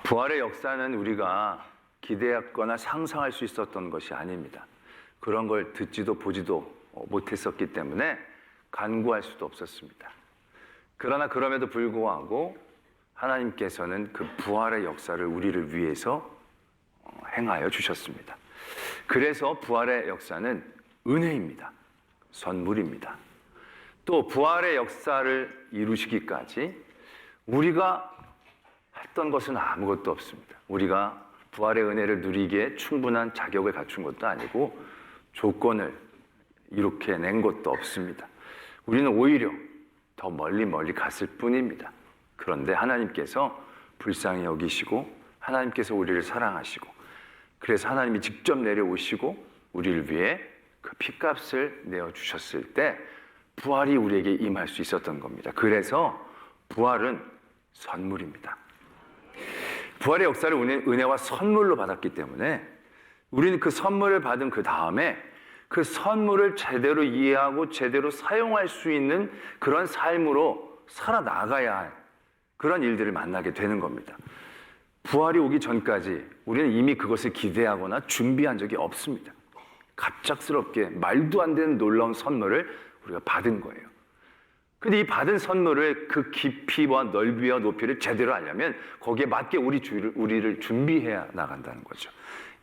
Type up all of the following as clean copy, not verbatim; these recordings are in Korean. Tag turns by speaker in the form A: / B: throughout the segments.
A: 부활의 역사는 우리가 기대했거나 상상할 수 있었던 것이 아닙니다. 그런 걸 듣지도 보지도 못했었기 때문에 간구할 수도 없었습니다. 그러나 그럼에도 불구하고 하나님께서는 그 부활의 역사를 우리를 위해서 행하여 주셨습니다. 그래서 부활의 역사는 은혜입니다. 선물입니다. 또 부활의 역사를 이루시기까지 우리가 했던 것은 아무것도 없습니다. 우리가 부활의 은혜를 누리기에 충분한 자격을 갖춘 것도 아니고 조건을 이렇게 낸 것도 없습니다. 우리는 오히려 더 멀리 갔을 뿐입니다. 그런데 하나님께서 불쌍히 여기시고 하나님께서 우리를 사랑하시고 그래서 하나님이 직접 내려오시고 우리를 위해 그 핏값을 내어주셨을 때 부활이 우리에게 임할 수 있었던 겁니다. 그래서 부활은 선물입니다. 부활의 역사를 은혜와 선물로 받았기 때문에 우리는 그 선물을 받은 그 다음에 그 선물을 제대로 이해하고 제대로 사용할 수 있는 그런 삶으로 살아나가야 할 그런 일들을 만나게 되는 겁니다. 부활이 오기 전까지 우리는 이미 그것을 기대하거나 준비한 적이 없습니다. 갑작스럽게 말도 안 되는 놀라운 선물을 우리가 받은 거예요. 근데 이 받은 선물을 그 깊이와 넓이와 높이를 제대로 알려면 거기에 맞게 우리를 준비해야 나간다는 거죠.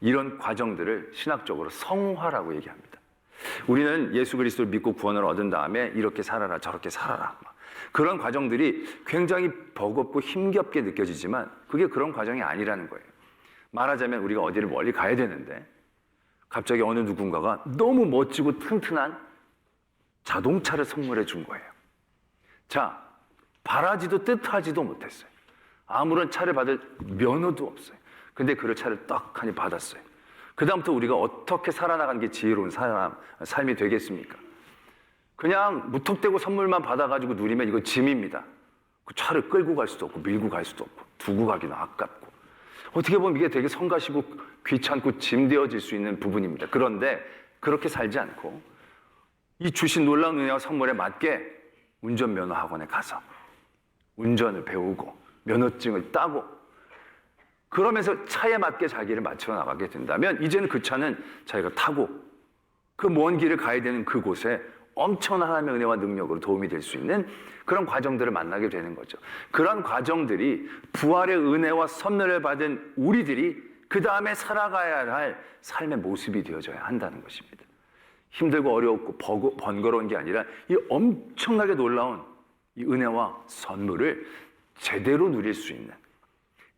A: 이런 과정들을 신학적으로 성화라고 얘기합니다. 우리는 예수 그리스도를 믿고 구원을 얻은 다음에 이렇게 살아라 저렇게 살아라 그런 과정들이 굉장히 버겁고 힘겹게 느껴지지만 그게 그런 과정이 아니라는 거예요. 말하자면 우리가 어디를 멀리 가야 되는데 갑자기 어느 누군가가 너무 멋지고 튼튼한 자동차를 선물해 준 거예요. 자, 바라지도 뜻하지도 못했어요. 아무런 차를 받을 면허도 없어요. 근데 그 차를 떡하니 받았어요. 그 다음부터 우리가 어떻게 살아나가는 게 지혜로운 삶이 되겠습니까? 그냥 무턱대고 선물만 받아가지고 누리면 이거 짐입니다. 그 차를 끌고 갈 수도 없고 밀고 갈 수도 없고 두고 가기는 아깝고 어떻게 보면 이게 되게 성가시고 귀찮고 짐되어질 수 있는 부분입니다. 그런데 그렇게 살지 않고 이 주신 놀라운 은혜와 선물에 맞게 운전면허 학원에 가서 운전을 배우고 면허증을 따고 그러면서 차에 맞게 자기를 맞춰 나가게 된다면 이제는 그 차는 자기가 타고 그 먼 길을 가야 되는 그곳에 엄청난 하나님의 은혜와 능력으로 도움이 될 수 있는 그런 과정들을 만나게 되는 거죠. 그런 과정들이 부활의 은혜와 선물을 받은 우리들이 그 다음에 살아가야 할 삶의 모습이 되어져야 한다는 것입니다. 힘들고 어렵고 번거로운 게 아니라 이 엄청나게 놀라운 이 은혜와 선물을 제대로 누릴 수 있는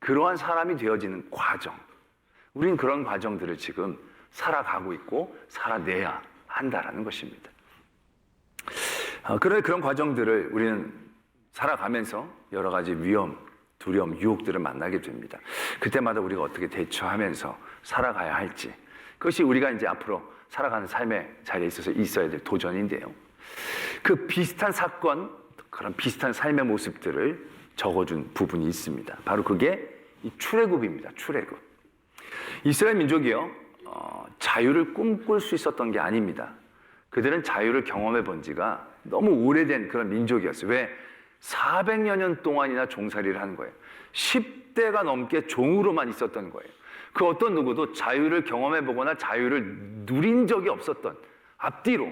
A: 그러한 사람이 되어지는 과정. 우리는 그런 과정들을 지금 살아가고 있고 살아내야 한다는 것입니다. 그런 과정들을 우리는 살아가면서 여러 가지 위험, 두려움, 유혹들을 만나게 됩니다. 그때마다 우리가 어떻게 대처하면서 살아가야 할지 그것이 우리가 이제 앞으로 살아가는 삶의 자리에 있어서 있어야 될 도전인데요. 그 비슷한 사건, 그런 비슷한 삶의 모습들을 적어준 부분이 있습니다. 바로 그게 이 출애굽입니다. 출애굽. 이스라엘 민족이요, 자유를 꿈꿀 수 있었던 게 아닙니다. 그들은 자유를 경험해 본 지가 너무 오래된 그런 민족이었어요. 왜? 400여 년 동안이나 종살이를 하는 거예요. 10대가 넘게 종으로만 있었던 거예요. 그 어떤 누구도 자유를 경험해 보거나 자유를 누린 적이 없었던 앞뒤로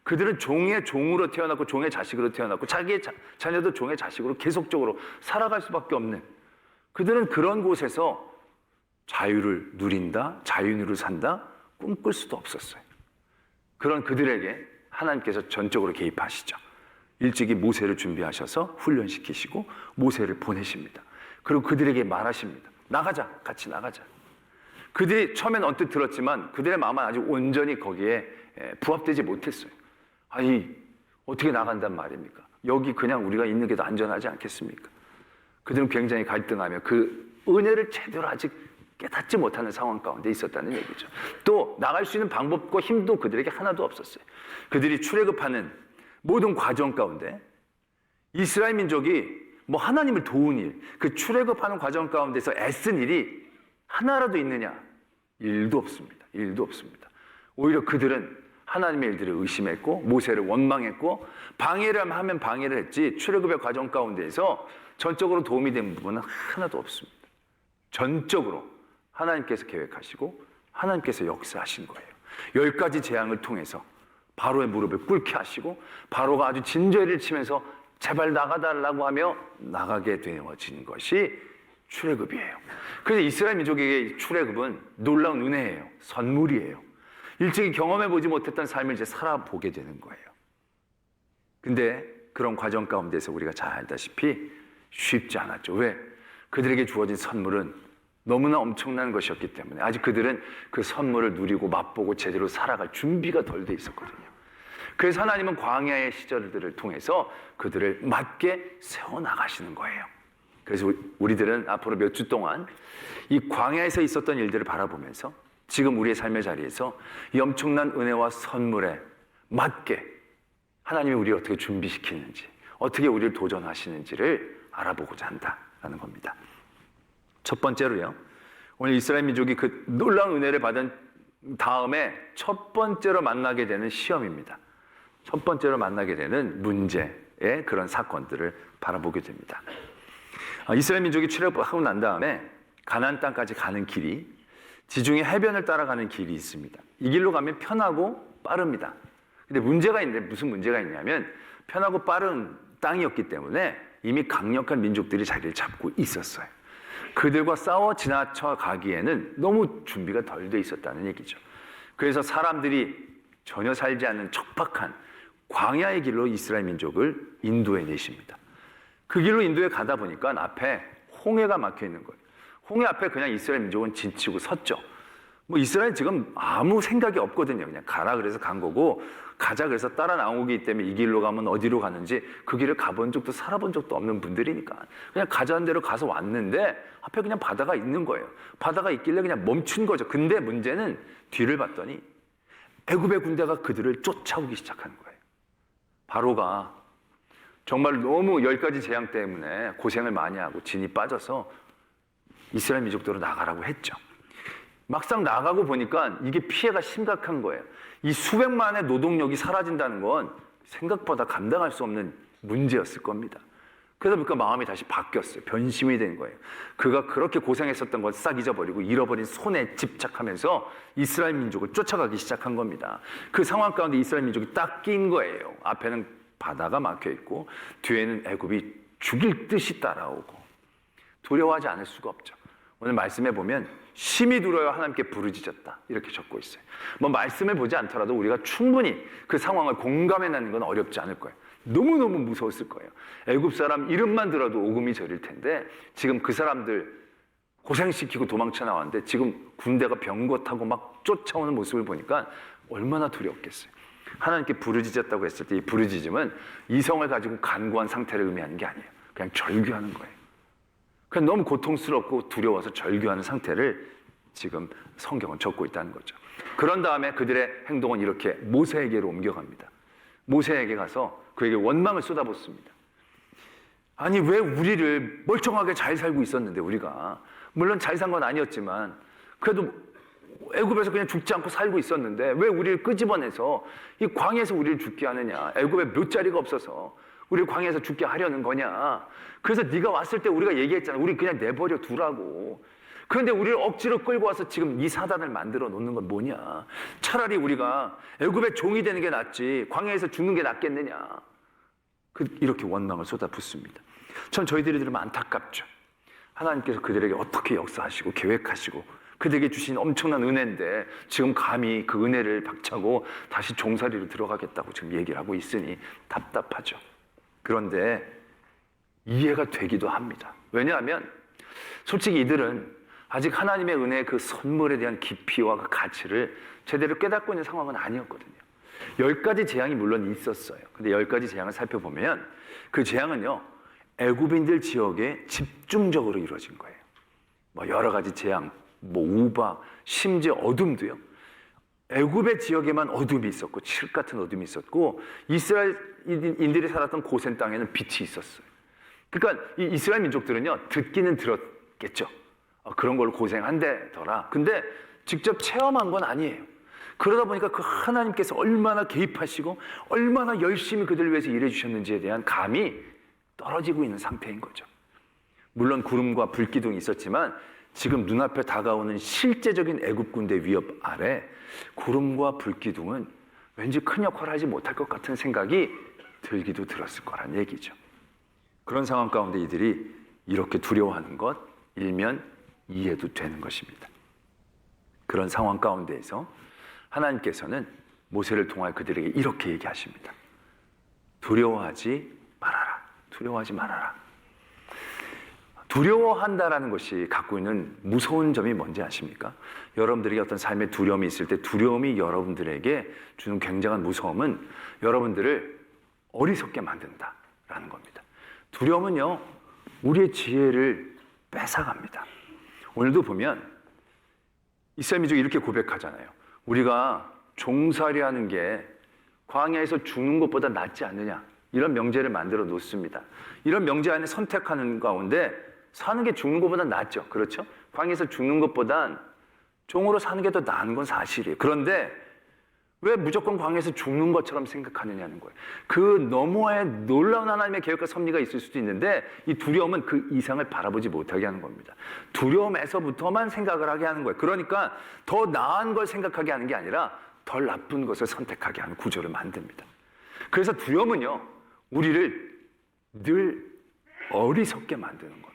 A: 그들은 종의 종으로 태어났고 종의 자식으로 태어났고 자기의 자녀도 종의 자식으로 계속적으로 살아갈 수밖에 없는 그들은 그런 곳에서 자유를 누린다, 자유인으로 산다 꿈꿀 수도 없었어요. 그런 그들에게 하나님께서 전적으로 개입하시죠. 일찍이 모세를 준비하셔서 훈련시키시고 모세를 보내십니다. 그리고 그들에게 말하십니다. 나가자, 같이 나가자. 그들이 처음엔 언뜻 들었지만 그들의 마음은 아직 온전히 거기에 부합되지 못했어요. 아니, 어떻게 나간단 말입니까? 여기 그냥 우리가 있는 게 더 안전하지 않겠습니까? 그들은 굉장히 갈등하며 그 은혜를 제대로 아직 깨닫지 못하는 상황 가운데 있었다는 얘기죠. 또 나갈 수 있는 방법과 힘도 그들에게 하나도 없었어요. 그들이 출애굽하는 모든 과정 가운데 이스라엘 민족이 뭐 하나님을 도운 일, 그 출애굽하는 과정 가운데서 애쓴 일이 하나라도 있느냐? 일도 없습니다. 일도 없습니다. 오히려 그들은 하나님의 일들을 의심했고 모세를 원망했고 방해를 하면 방해를 했지 출애굽의 과정 가운데에서 전적으로 도움이 된 부분은 하나도 없습니다. 전적으로 하나님께서 계획하시고 하나님께서 역사하신 거예요. 10가지 재앙을 통해서 바로의 무릎을 꿇게 하시고 바로가 아주 진저리를 치면서 제발 나가달라고 하며 나가게 되어진 것이 출애굽이에요. 그래서 이스라엘 민족에게 출애굽은 놀라운 은혜예요. 선물이에요. 일찍이 경험해보지 못했던 삶을 이제 살아보게 되는 거예요. 근데 그런 과정 가운데서 우리가 잘 알다시피 쉽지 않았죠. 왜? 그들에게 주어진 선물은 너무나 엄청난 것이었기 때문에 아직 그들은 그 선물을 누리고 맛보고 제대로 살아갈 준비가 덜 돼 있었거든요. 그래서 하나님은 광야의 시절들을 통해서 그들을 맞게 세워나가시는 거예요. 그래서 우리들은 앞으로 몇 주 동안 이 광야에서 있었던 일들을 바라보면서 지금 우리의 삶의 자리에서 이 엄청난 은혜와 선물에 맞게 하나님이 우리를 어떻게 준비시키는지, 어떻게 우리를 도전하시는지를 알아보고자 한다는 겁니다. 첫 번째로요, 오늘 이스라엘 민족이 그 놀라운 은혜를 받은 다음에 첫 번째로 만나게 되는 시험입니다. 첫 번째로 만나게 되는 문제의 그런 사건들을 바라보게 됩니다. 이스라엘 민족이 출애굽하고 난 다음에 가나안 땅까지 가는 길이 지중해 해변을 따라가는 길이 있습니다. 이 길로 가면 편하고 빠릅니다. 근데 문제가 있는데 무슨 문제가 있냐면 편하고 빠른 땅이었기 때문에 이미 강력한 민족들이 자리를 잡고 있었어요. 그들과 싸워 지나쳐 가기에는 너무 준비가 덜 돼 있었다는 얘기죠. 그래서 사람들이 전혀 살지 않는 척박한 광야의 길로 이스라엘 민족을 인도해 내십니다. 그 길로 인도해 가다 보니까 앞에 홍해가 막혀 있는 거예요. 홍해 앞에 그냥 이스라엘 민족은 진치고 섰죠. 뭐 이스라엘 지금 아무 생각이 없거든요. 그냥 가라 그래서 간 거고 가자 그래서 따라 나오기 때문에 이 길로 가면 어디로 가는지 그 길을 가본 적도 살아본 적도 없는 분들이니까 그냥 가자는 대로 가서 왔는데 앞에 그냥 바다가 있는 거예요. 바다가 있길래 그냥 멈춘 거죠. 근데 문제는 뒤를 봤더니 애굽의 군대가 그들을 쫓아오기 시작하는 거예요. 바로가 정말 너무 10가지 재앙 때문에 고생을 많이 하고 진이 빠져서 이스라엘 민족대로 나가라고 했죠. 막상 나가고 보니까 이게 피해가 심각한 거예요. 이 수백만의 노동력이 사라진다는 건 생각보다 감당할 수 없는 문제였을 겁니다. 그러다 보니까 마음이 다시 바뀌었어요. 변심이 된 거예요. 그가 그렇게 고생했었던 걸 싹 잊어버리고 잃어버린 손에 집착하면서 이스라엘 민족을 쫓아가기 시작한 겁니다. 그 상황 가운데 이스라엘 민족이 딱 낀 거예요. 앞에는 바다가 막혀 있고 뒤에는 애굽이 죽일 듯이 따라오고 두려워하지 않을 수가 없죠. 오늘 말씀해 보면 심히 두려워 하나님께 부르짖었다 이렇게 적고 있어요. 뭐 말씀을 보지 않더라도 우리가 충분히 그 상황을 공감해내는 건 어렵지 않을 거예요. 너무너무 무서웠을 거예요. 애굽 사람 이름만 들어도 오금이 저릴 텐데 지금 그 사람들 고생시키고 도망쳐 나왔는데 지금 군대가 병거 타고 막 쫓아오는 모습을 보니까 얼마나 두려웠겠어요. 하나님께 부르짖었다고 했을 때 이 부르짖음은 이성을 가지고 간구한 상태를 의미하는 게 아니에요. 그냥 절규하는 거예요. 그냥 너무 고통스럽고 두려워서 절규하는 상태를 지금 성경은 적고 있다는 거죠. 그런 다음에 그들의 행동은 이렇게 모세에게로 옮겨갑니다. 모세에게 가서 그에게 원망을 쏟아붓습니다. 아니 왜 우리를 멀쩡하게 잘 살고 있었는데 우리가 물론 잘 산 건 아니었지만 그래도 애굽에서 그냥 죽지 않고 살고 있었는데 왜 우리를 끄집어내서 이 광야에서 우리를 죽게 하느냐. 애굽에 몇 자리가 없어서 우리를 광야에서 죽게 하려는 거냐. 그래서 네가 왔을 때 우리가 얘기했잖아. 우리 그냥 내버려 두라고. 그런데 우리를 억지로 끌고 와서 지금 이 사단을 만들어 놓는 건 뭐냐. 차라리 우리가 애굽의 종이 되는 게 낫지 광야에서 죽는 게 낫겠느냐. 이렇게 원망을 쏟아붓습니다. 전 저희들이 들으면 안타깝죠. 하나님께서 그들에게 어떻게 역사하시고 계획하시고 그들에게 주신 엄청난 은혜인데 지금 감히 그 은혜를 박차고 다시 종살이로 들어가겠다고 지금 얘기를 하고 있으니 답답하죠. 그런데 이해가 되기도 합니다. 왜냐하면 솔직히 이들은 아직 하나님의 은혜의 그 선물에 대한 깊이와 그 가치를 제대로 깨닫고 있는 상황은 아니었거든요. 10가지 재앙이 물론 있었어요. 근데 10가지 재앙을 살펴보면 그 재앙은요 애굽인들 지역에 집중적으로 이루어진 거예요. 뭐 여러 가지 재앙, 뭐 우박, 심지어 어둠도요. 애굽의 지역에만 어둠이 있었고 칠흑 같은 어둠이 있었고 이스라엘인들이 살았던 고센 땅에는 빛이 있었어요. 그러니까 이 이스라엘 민족들은요 듣기는 들었겠죠. 그런 걸로 고생한대더라. 근데 직접 체험한 건 아니에요. 그러다 보니까 그 하나님께서 얼마나 개입하시고 얼마나 열심히 그들을 위해서 일해 주셨는지에 대한 감이 떨어지고 있는 상태인 거죠. 물론 구름과 불기둥이 있었지만 지금 눈앞에 다가오는 실제적인 애굽 군대 위협 아래 구름과 불기둥은 왠지 큰 역할을 하지 못할 것 같은 생각이 들기도 들었을 거란 얘기죠. 그런 상황 가운데 이들이 이렇게 두려워하는 것 일면 이해도 되는 것입니다. 그런 상황 가운데에서 하나님께서는 모세를 통하여 그들에게 이렇게 얘기하십니다. 두려워하지 말아라. 두려워하지 말아라. 두려워한다라는 것이 갖고 있는 무서운 점이 뭔지 아십니까? 여러분들에게 어떤 삶의 두려움이 있을 때 두려움이 여러분들에게 주는 굉장한 무서움은 여러분들을 어리석게 만든다라는 겁니다. 두려움은요, 우리의 지혜를 뺏어갑니다. 오늘도 보면 이스라엘 민족이 이렇게 고백하잖아요. 우리가 종살이하는 게 광야에서 죽는 것보다 낫지 않느냐, 이런 명제를 만들어 놓습니다. 이런 명제 안에 선택하는 가운데 사는 게 죽는 것보다 낫죠. 그렇죠? 광야에서 죽는 것보단 종으로 사는 게 더 나은 건 사실이에요. 그런데 왜 무조건 광야에서 죽는 것처럼 생각하느냐는 거예요. 그 너머에 놀라운 하나님의 계획과 섭리가 있을 수도 있는데 이 두려움은 그 이상을 바라보지 못하게 하는 겁니다. 두려움에서부터만 생각을 하게 하는 거예요. 그러니까 더 나은 걸 생각하게 하는 게 아니라 덜 나쁜 것을 선택하게 하는 구조를 만듭니다. 그래서 두려움은요, 우리를 늘 어리석게 만드는 겁니다.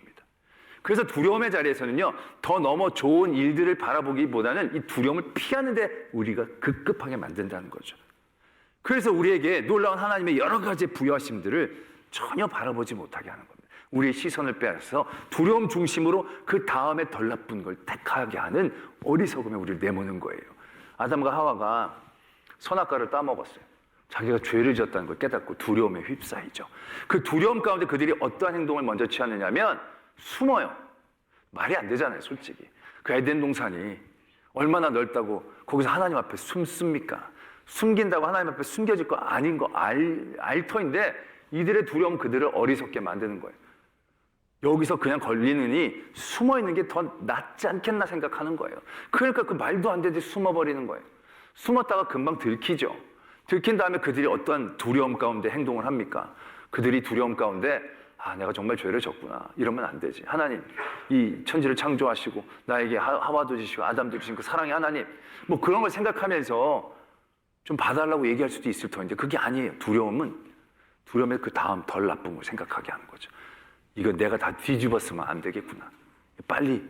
A: 그래서 두려움의 자리에서는요, 더 너무 좋은 일들을 바라보기보다는 이 두려움을 피하는 데 우리가 급급하게 만든다는 거죠. 그래서 우리에게 놀라운 하나님의 여러 가지 부여하심들을 전혀 바라보지 못하게 하는 겁니다. 우리의 시선을 빼앗아서 두려움 중심으로 그 다음에 덜 나쁜 걸 택하게 하는 어리석음에 우리를 내모는 거예요. 아담과 하와가 선악과를 따먹었어요. 자기가 죄를 지었다는 걸 깨닫고 두려움에 휩싸이죠. 그 두려움 가운데 그들이 어떠한 행동을 먼저 취하느냐면 숨어요. 말이 안 되잖아요, 솔직히. 그 에덴 동산이 얼마나 넓다고 거기서 하나님 앞에 숨습니까? 숨긴다고 하나님 앞에 숨겨질 거 아닌 거 알 터인데 이들의 두려움 그들을 어리석게 만드는 거예요. 여기서 그냥 걸리느니 숨어 있는 게 더 낫지 않겠나 생각하는 거예요. 그러니까 그 말도 안 되듯이 숨어버리는 거예요. 숨었다가 금방 들키죠. 들킨 다음에 그들이 어떠한 두려움 가운데 행동을 합니까? 그들이 두려움 가운데 내가 정말 죄를 졌구나. 이러면 안 되지. 하나님, 이 천지를 창조하시고 나에게 하와도 주시고 아담도 주신 그 사랑의 하나님, 뭐 그런 걸 생각하면서 좀 봐달라고 얘기할 수도 있을 터인데 그게 아니에요. 두려움에 그 다음 덜 나쁜 걸 생각하게 하는 거죠. 이거 내가 다 뒤집었으면 안 되겠구나. 빨리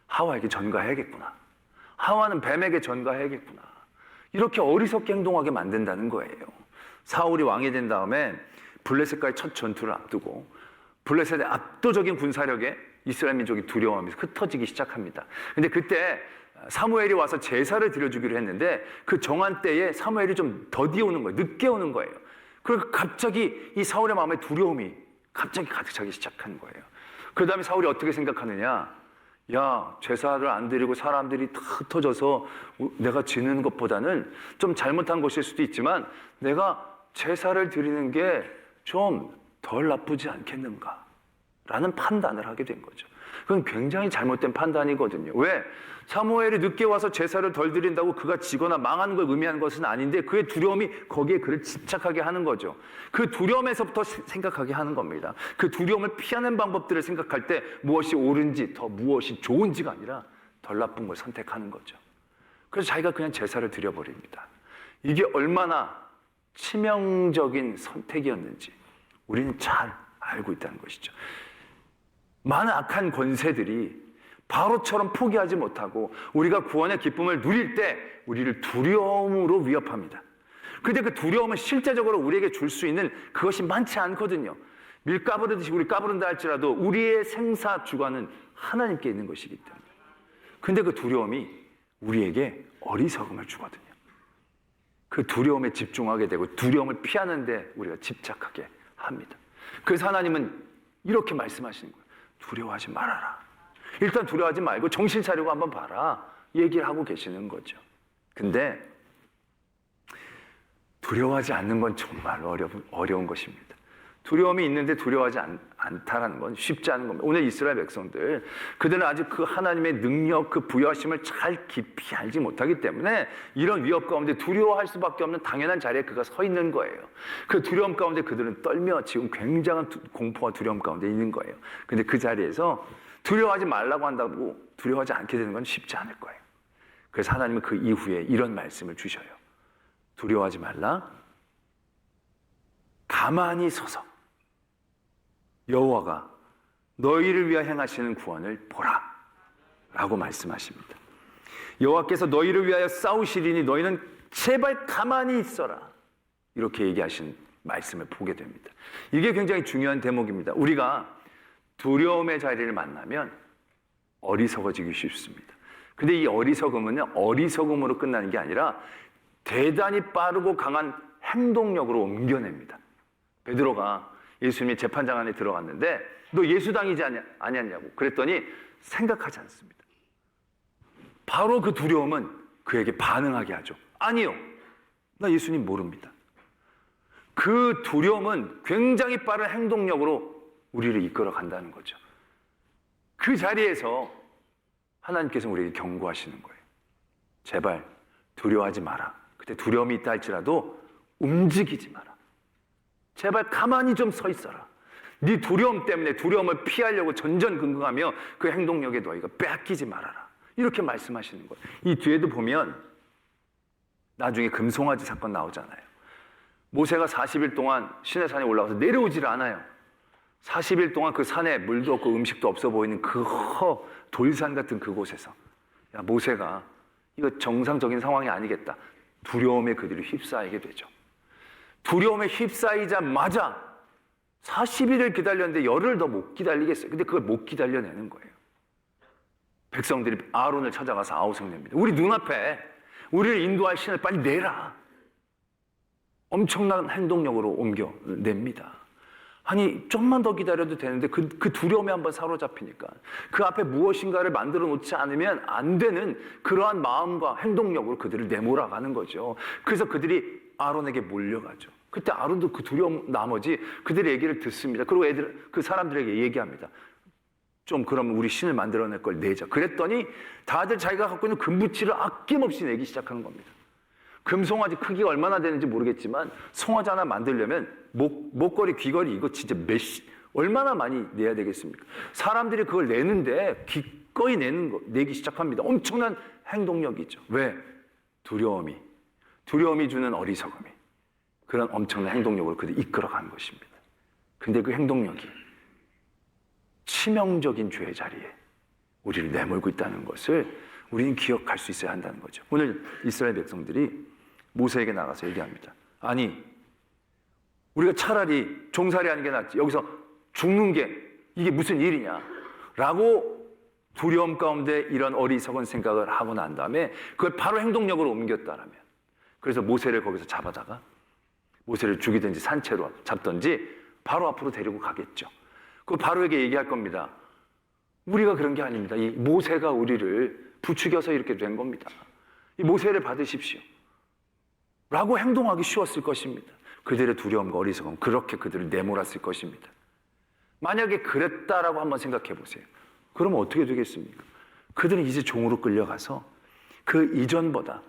A: 하와에게 전가해야겠구나. 하와는 뱀에게 전가해야겠구나. 이렇게 어리석게 행동하게 만든다는 거예요. 사울이 왕이 된 다음에 블레셋과의 첫 전투를 앞두고 블레셋의 압도적인 군사력에 이스라엘 민족이 두려워하면서 흩어지기 시작합니다. 근데 그때 사무엘이 와서 제사를 드려주기로 했는데 그 정한 때에 사무엘이 좀 더디 오는 거예요. 늦게 오는 거예요. 그리고 갑자기 이 사울의 마음에 두려움이 갑자기 가득 차기 시작한 거예요. 그 다음에 사울이 어떻게 생각하느냐? 야, 제사를 안 드리고 사람들이 다 흩어져서 내가 지는 것보다는 좀 잘못한 것일 수도 있지만 내가 제사를 드리는 게 좀 덜 나쁘지 않겠는가? 라는 판단을 하게 된 거죠. 그건 굉장히 잘못된 판단이거든요. 왜? 사무엘이 늦게 와서 제사를 덜 드린다고 그가 지거나 망하는 걸 의미하는 것은 아닌데 그의 두려움이 거기에 그를 집착하게 하는 거죠. 그 두려움에서부터 생각하게 하는 겁니다. 그 두려움을 피하는 방법들을 생각할 때 무엇이 옳은지 더 무엇이 좋은지가 아니라 덜 나쁜 걸 선택하는 거죠. 그래서 자기가 그냥 제사를 드려버립니다. 이게 얼마나 치명적인 선택이었는지 우리는 잘 알고 있다는 것이죠. 많은 악한 권세들이 바로처럼 포기하지 못하고 우리가 구원의 기쁨을 누릴 때 우리를 두려움으로 위협합니다. 그런데 그 두려움은 실제적으로 우리에게 줄 수 있는 그것이 많지 않거든요. 밀 까부르듯이 우리 까부른다 할지라도 우리의 생사 주관은 하나님께 있는 것이기 때문에. 그런데 그 두려움이 우리에게 어리석음을 주거든요. 그 두려움에 집중하게 되고 두려움을 피하는 데 우리가 집착하게 합니다. 그래서 하나님은 이렇게 말씀하시는 거예요. 두려워하지 말아라. 일단 두려워하지 말고 정신 차리고 한번 봐라. 얘기를 하고 계시는 거죠. 근데 두려워하지 않는 건 정말 어려운 것입니다. 두려움이 있는데 두려워하지 않다라는 건 쉽지 않은 겁니다. 오늘 이스라엘 백성들, 그들은 아직 그 하나님의 능력, 그 부여하심을 잘 깊이 알지 못하기 때문에 이런 위협 가운데 두려워할 수밖에 없는 당연한 자리에 그가 서 있는 거예요. 그 두려움 가운데 그들은 떨며 지금 굉장한 공포와 두려움 가운데 있는 거예요. 근데 그 자리에서 두려워하지 말라고 한다고 두려워하지 않게 되는 건 쉽지 않을 거예요. 그래서 하나님은 그 이후에 이런 말씀을 주셔요. 두려워하지 말라. 가만히 서서 여호와가 너희를 위하여 행하시는 구원을 보라 라고 말씀하십니다. 여호와께서 너희를 위하여 싸우시리니 너희는 제발 가만히 있어라, 이렇게 얘기하신 말씀을 보게 됩니다. 이게 굉장히 중요한 대목입니다. 우리가 두려움의 자리를 만나면 어리석어지기 쉽습니다. 근데 이 어리석음은 어리석음으로 끝나는 게 아니라 대단히 빠르고 강한 행동력으로 옮겨냅니다. 베드로가 예수님이 재판장 안에 들어갔는데 너 예수당이지 아니었냐고 그랬더니 생각하지 않습니다. 바로 그 두려움은 그에게 반응하게 하죠. 아니요, 나 예수님 모릅니다. 그 두려움은 굉장히 빠른 행동력으로 우리를 이끌어 간다는 거죠. 그 자리에서 하나님께서 우리에게 경고하시는 거예요. 제발 두려워하지 마라. 그때 두려움이 있다 할지라도 움직이지 마라. 제발 가만히 좀 서 있어라. 네 두려움 때문에 두려움을 피하려고 전전긍긍하며 그 행동력에 너희가 빼앗기지 말아라. 이렇게 말씀하시는 거예요. 이 뒤에도 보면 나중에 금송아지 사건 나오잖아요. 모세가 40일 동안 시내산에 올라가서 내려오질 않아요. 40일 동안 그 산에 물도 없고 음식도 없어 보이는 그 돌산 같은 그곳에서 야, 모세가 이거 정상적인 상황이 아니겠다. 두려움에 그들이 휩싸이게 되죠. 두려움에 휩싸이자마자 40일을 기다렸는데 열흘 더 못 기다리겠어요. 근데 그걸 못 기다려내는 거예요. 백성들이 아론을 찾아가서 아우성냅니다. 우리 눈앞에 우리를 인도할 신을 빨리 내라. 엄청난 행동력으로 옮겨냅니다. 아니 좀만 더 기다려도 되는데 그 두려움에 한번 사로잡히니까 그 앞에 무엇인가를 만들어 놓지 않으면 안 되는 그러한 마음과 행동력으로 그들을 내몰아가는 거죠. 그래서 그들이 아론에게 몰려가죠. 그때 아론도 그 두려움 나머지 그들의 얘기를 듣습니다. 그리고 그 사람들에게 얘기합니다. 좀 그러면 우리 신을 만들어낼 걸 내자. 그랬더니 다들 자기가 갖고 있는 금붙이를 아낌없이 내기 시작하는 겁니다. 금송아지 크기가 얼마나 되는지 모르겠지만 송아지 하나 만들려면 목걸이, 귀걸이 이거 진짜 얼마나 많이 내야 되겠습니까? 사람들이 그걸 내는데 기꺼이 내기 시작합니다. 엄청난 행동력이죠. 왜? 두려움이 주는 어리석음이 그런 엄청난 행동력으로 그들 이끌어가는 것입니다. 근데 그 행동력이 치명적인 죄의 자리에 우리를 내몰고 있다는 것을 우리는 기억할 수 있어야 한다는 거죠. 오늘 이스라엘 백성들이 모세에게 나가서 얘기합니다. 아니, 우리가 차라리 종살이 하는 게 낫지. 여기서 죽는 게 이게 무슨 일이냐. 라고 두려움 가운데 이런 어리석은 생각을 하고 난 다음에 그걸 바로 행동력으로 옮겼다라면. 그래서 모세를 거기서 잡아다가 모세를 죽이든지 산채로 잡든지 바로 앞으로 데리고 가겠죠. 그 바로에게 얘기할 겁니다. 우리가 그런 게 아닙니다. 이 모세가 우리를 부추겨서 이렇게 된 겁니다. 이 모세를 받으십시오. 라고 행동하기 쉬웠을 것입니다. 그들의 두려움과 어리석음, 그렇게 그들을 내몰았을 것입니다. 만약에 그랬다라고 한번 생각해 보세요. 그러면 어떻게 되겠습니까? 그들은 이제 종으로 끌려가서 그 이전보다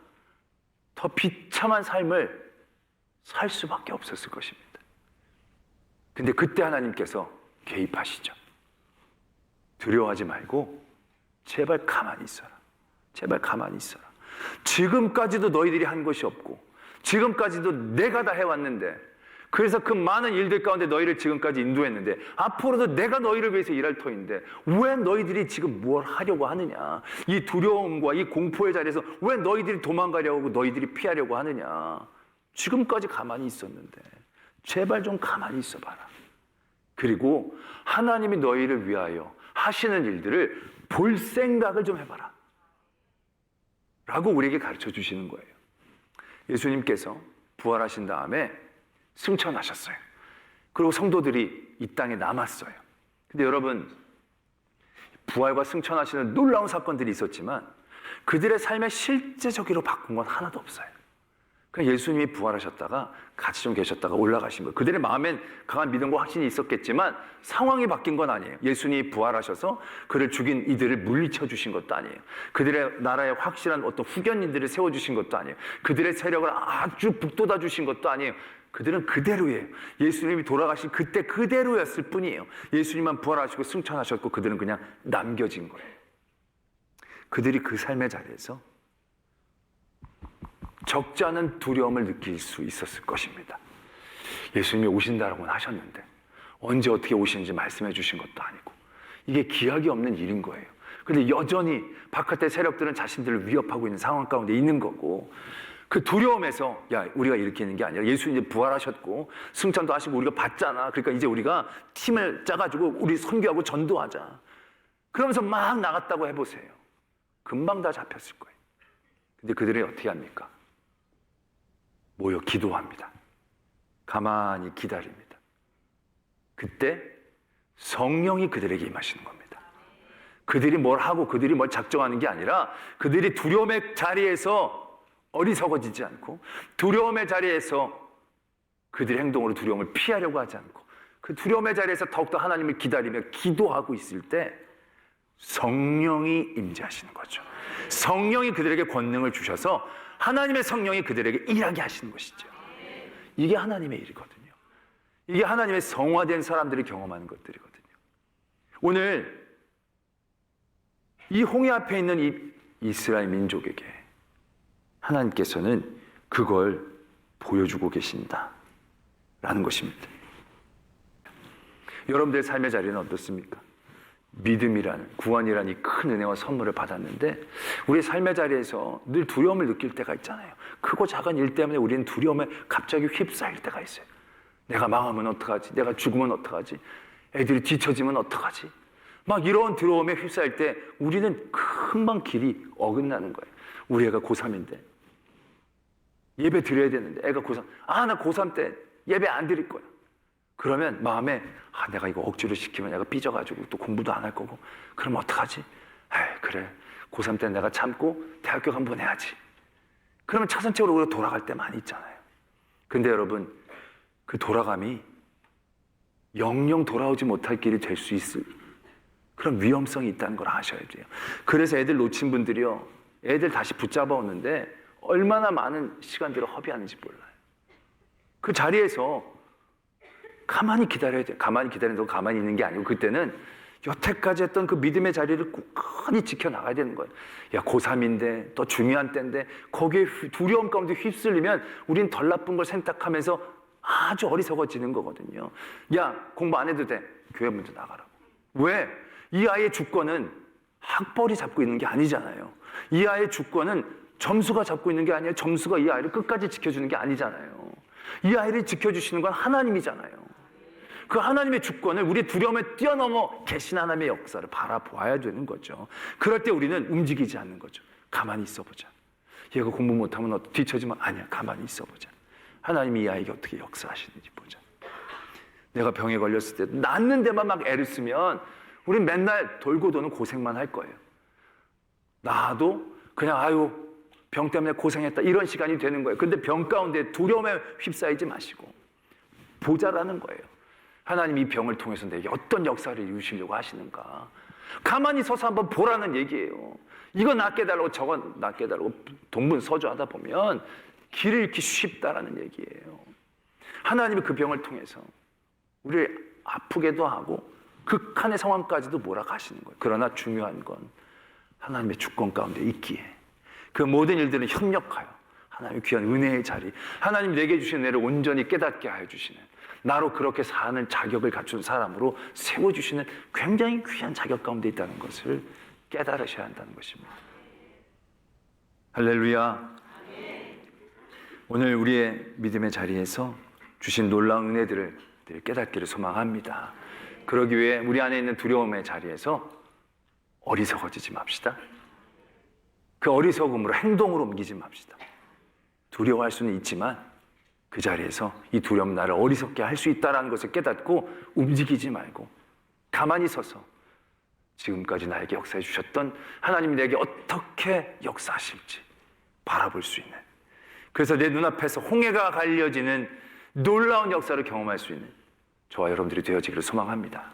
A: 더 비참한 삶을 살 수밖에 없었을 것입니다. 근데 그때 하나님께서 개입하시죠. 두려워하지 말고 제발 가만히 있어라. 제발 가만히 있어라. 지금까지도 너희들이 한 것이 없고 지금까지도 내가 다 해왔는데 그래서 그 많은 일들 가운데 너희를 지금까지 인도했는데 앞으로도 내가 너희를 위해서 일할 터인데 왜 너희들이 지금 뭘 하려고 하느냐. 이 두려움과 이 공포의 자리에서 왜 너희들이 도망가려고 하고 너희들이 피하려고 하느냐. 지금까지 가만히 있었는데 제발 좀 가만히 있어봐라. 그리고 하나님이 너희를 위하여 하시는 일들을 볼 생각을 좀 해봐라. 라고 우리에게 가르쳐 주시는 거예요. 예수님께서 부활하신 다음에 승천하셨어요. 그리고 성도들이 이 땅에 남았어요. 근데 여러분, 부활과 승천하시는 놀라운 사건들이 있었지만 그들의 삶의 실제적으로 바꾼 건 하나도 없어요. 그냥 예수님이 부활하셨다가 같이 좀 계셨다가 올라가신 거예요. 그들의 마음엔 강한 믿음과 확신이 있었겠지만 상황이 바뀐 건 아니에요. 예수님이 부활하셔서 그를 죽인 이들을 물리쳐 주신 것도 아니에요. 그들의 나라에 확실한 어떤 후견인들을 세워주신 것도 아니에요. 그들의 세력을 아주 북돋아 주신 것도 아니에요. 그들은 그대로예요. 예수님이 돌아가신 그때 그대로였을 뿐이에요. 예수님만 부활하시고 승천하셨고 그들은 그냥 남겨진 거예요. 그들이 그 삶의 자리에서 적지 않은 두려움을 느낄 수 있었을 것입니다. 예수님이 오신다라고는 하셨는데 언제 어떻게 오시는지 말씀해 주신 것도 아니고 이게 기약이 없는 일인 거예요. 근데 여전히 바깥의 세력들은 자신들을 위협하고 있는 상황 가운데 있는 거고, 그 두려움에서 야, 우리가 이렇게 있는 게 아니라 예수 이제 부활하셨고 승천도 하시고 우리가 봤잖아. 그러니까 이제 우리가 팀을 짜가지고 우리 선교하고 전도하자. 그러면서 막 나갔다고 해보세요. 금방 다 잡혔을 거예요. 근데 그들이 어떻게 합니까? 모여 기도합니다. 가만히 기다립니다. 그때 성령이 그들에게 임하시는 겁니다. 그들이 뭘 하고 그들이 뭘 작정하는 게 아니라 그들이 두려움의 자리에서 어리석어지지 않고 두려움의 자리에서 그들의 행동으로 두려움을 피하려고 하지 않고 그 두려움의 자리에서 더욱더 하나님을 기다리며 기도하고 있을 때 성령이 임재하시는 거죠. 성령이 그들에게 권능을 주셔서 하나님의 성령이 그들에게 일하게 하시는 것이죠. 이게 하나님의 일이거든요. 이게 하나님의 성화된 사람들이 경험하는 것들이거든요. 오늘 이 홍해 앞에 있는 이 이스라엘 민족에게 하나님께서는 그걸 보여주고 계신다라는 것입니다. 여러분들의 삶의 자리는 어떻습니까? 믿음이라는, 구원이라는 이 큰 은혜와 선물을 받았는데 우리의 삶의 자리에서 늘 두려움을 느낄 때가 있잖아요. 크고 작은 일 때문에 우리는 두려움에 갑자기 휩싸일 때가 있어요. 내가 망하면 어떡하지? 내가 죽으면 어떡하지? 애들이 뒤처지면 어떡하지? 막 이런 두려움에 휩싸일 때 우리는 금방 길이 어긋나는 거예요. 우리 애가 고3인데 예배 드려야 되는데 애가 고3, 나 고3 때 예배 안 드릴 거야. 그러면 마음에 내가 이거 억지로 시키면 애가 삐져가지고 또 공부도 안 할 거고 그럼 어떡하지? 그래, 고3 때 내가 참고 대학교 한번 해야지. 그러면 차선책으로 우리가 돌아갈 때 많이 있잖아요. 근데 여러분, 그 돌아감이 영영 돌아오지 못할 길이 될 수 있을 그런 위험성이 있다는 걸 아셔야 돼요. 그래서 애들 놓친 분들이요, 애들 다시 붙잡아 오는데 얼마나 많은 시간들을 허비하는지 몰라요. 그 자리에서 가만히 기다려야 돼요. 가만히 기다리는 거 가만히 있는 게 아니고 그때는 여태까지 했던 그 믿음의 자리를 굳건히 지켜나가야 되는 거예요. 야, 고3인데 또 중요한 때인데 거기에 두려움 가운데 휩쓸리면 우린 덜 나쁜 걸 선택하면서 아주 어리석어지는 거거든요. 야, 공부 안 해도 돼. 교회 먼저 나가라고. 왜? 이 아이의 주권은 학벌이 잡고 있는 게 아니잖아요. 이 아이의 주권은 점수가 잡고 있는 게 아니에요. 점수가 이 아이를 끝까지 지켜주는 게 아니잖아요. 이 아이를 지켜주시는 건 하나님이잖아요. 그 하나님의 주권을 우리의 두려움에 뛰어넘어 계신 하나님의 역사를 바라보아야 되는 거죠. 그럴 때 우리는 움직이지 않는 거죠. 가만히 있어보자. 얘가 공부 못하면 뒤처지면 아니야, 가만히 있어보자. 하나님이 이 아이에게 어떻게 역사하시는지 보자. 내가 병에 걸렸을 때 낫는 데만 막 애를 쓰면 우린 맨날 돌고 도는 고생만 할 거예요. 나도 그냥 병 때문에 고생했다 이런 시간이 되는 거예요. 근데 병 가운데 두려움에 휩싸이지 마시고 보자라는 거예요. 하나님이 이 병을 통해서 내게 어떤 역사를 이루시려고 하시는가. 가만히 서서 한번 보라는 얘기예요. 이거 낫게 해달라고 저거 낫게 해달라고 동분서주하다 보면 길을 잃기 쉽다라는 얘기예요. 하나님이 그 병을 통해서 우리를 아프게도 하고 극한의 상황까지도 몰아가시는 거예요. 그러나 중요한 건 하나님의 주권 가운데 있기에 그 모든 일들은 협력하여 하나님의 귀한 은혜의 자리, 하나님 내게 주신 은혜를 온전히 깨닫게 하여 주시는, 나로 그렇게 사는 자격을 갖춘 사람으로 세워주시는 굉장히 귀한 자격 가운데 있다는 것을 깨달으셔야 한다는 것입니다. 할렐루야. 오늘 우리의 믿음의 자리에서 주신 놀라운 은혜들을 깨닫기를 소망합니다. 그러기 위해 우리 안에 있는 두려움의 자리에서 어리석어지지 맙시다. 그 어리석음으로 행동으로 옮기지 맙시다. 두려워할 수는 있지만 그 자리에서 이 두려움 나를 어리석게 할 수 있다는 것을 깨닫고 움직이지 말고 가만히 서서 지금까지 나에게 역사해 주셨던 하나님이 내게 어떻게 역사하실지 바라볼 수 있는, 그래서 내 눈앞에서 홍해가 갈려지는 놀라운 역사를 경험할 수 있는 저와 여러분들이 되어지기를 소망합니다.